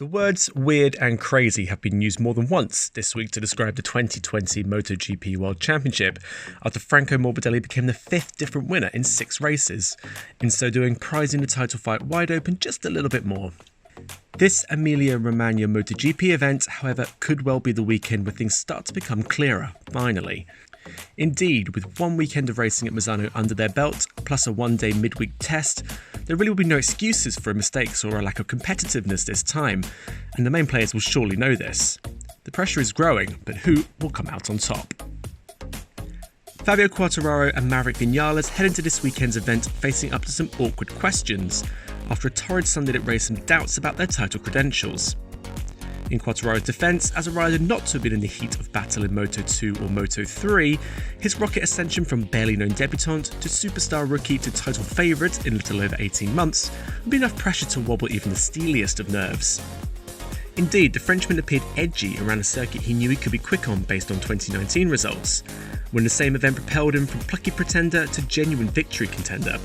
The words weird and crazy have been used more than once this week to describe the 2020 MotoGP World Championship, after Franco Morbidelli became the fifth different winner in 6 races, in so doing prizing the title fight wide open just a little bit more. This Emilia Romagna MotoGP event, however, could well be the weekend where things start to become clearer, finally. Indeed, with one weekend of racing at Misano under their belt, plus a one-day midweek test, there really will be no excuses for mistakes or a lack of competitiveness this time, and the main players will surely know this. The pressure is growing, but who will come out on top? Fabio Quartararo and Maverick Vinales head into this weekend's event facing up to some awkward questions, after a torrid Sunday that raised some doubts about their title credentials. In Quartararo's defence, as a rider not to have been in the heat of battle in Moto2 or Moto3, his rocket ascension from barely known debutant to superstar rookie to title favourite in little over 18 months would be enough pressure to wobble even the steeliest of nerves. Indeed, the Frenchman appeared edgy around a circuit he knew he could be quick on based on 2019 results, when the same event propelled him from plucky pretender to genuine victory contender.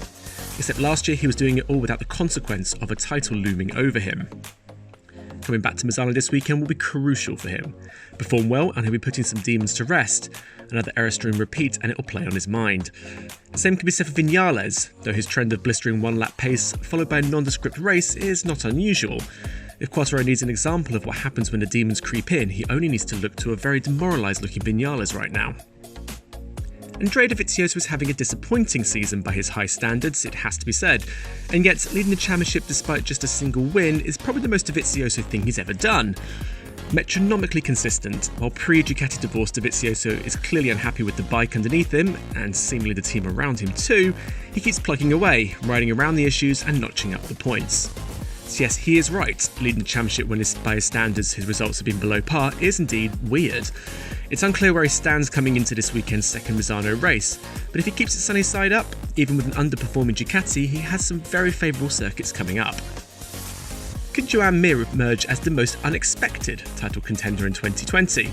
Except last year he was doing it all without the consequence of a title looming over him. Coming back to Misano this weekend will be crucial for him. Perform well and he'll be putting some demons to rest. Another error stream repeat and it will play on his mind. The same can be said for Vinales, though his trend of blistering one-lap pace followed by a nondescript race is not unusual. If Quartararo needs an example of what happens when the demons creep in, he only needs to look to a very demoralised looking Vinales right now. Andrea Dovizioso is having a disappointing season by his high standards, it has to be said, and yet leading the championship despite just a single win is probably the most Dovizioso thing he's ever done. Metronomically consistent, while pre-Ducati divorce Dovizioso is clearly unhappy with the bike underneath him, and seemingly the team around him too, he keeps plugging away, riding around the issues and notching up the points. So yes, he is right, leading the championship when by his standards his results have been below par is indeed weird. It's unclear where he stands coming into this weekend's second Misano race, but if he keeps it sunny side up, even with an underperforming Ducati, he has some very favourable circuits coming up. Could Joan Mir emerge as the most unexpected title contender in 2020?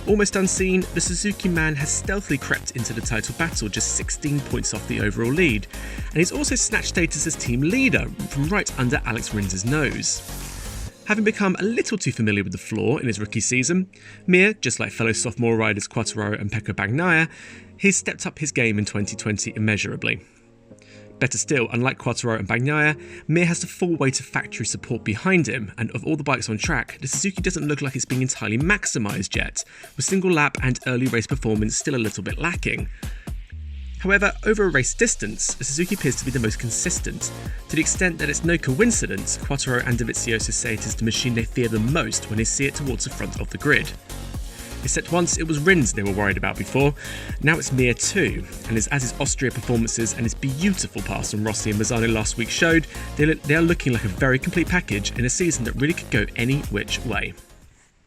Almost unseen, the Suzuki man has stealthily crept into the title battle just 16 points off the overall lead, and he's also snatched status as team leader from right under Alex Rinz's nose. Having become a little too familiar with the floor in his rookie season, Mir, just like fellow sophomore riders Quartararo and Pecco Bagnaia, he's stepped up his game in 2020 immeasurably. Better still, unlike Quartararo and Bagnaia, Mir has the full weight of factory support behind him, and of all the bikes on track, the Suzuki doesn't look like it's being entirely maximised yet, with single lap and early race performance still a little bit lacking. However, over a race distance, the Suzuki appears to be the most consistent, to the extent that it's no coincidence Quartararo and Dovizioso say it is the machine they fear the most when they see it towards the front of the grid. Except once it was Rins they were worried about before, now it's Mir too, and as his Austria performances and his beautiful pass on Rossi and Misano last week showed, they are looking like a very complete package in a season that really could go any which way.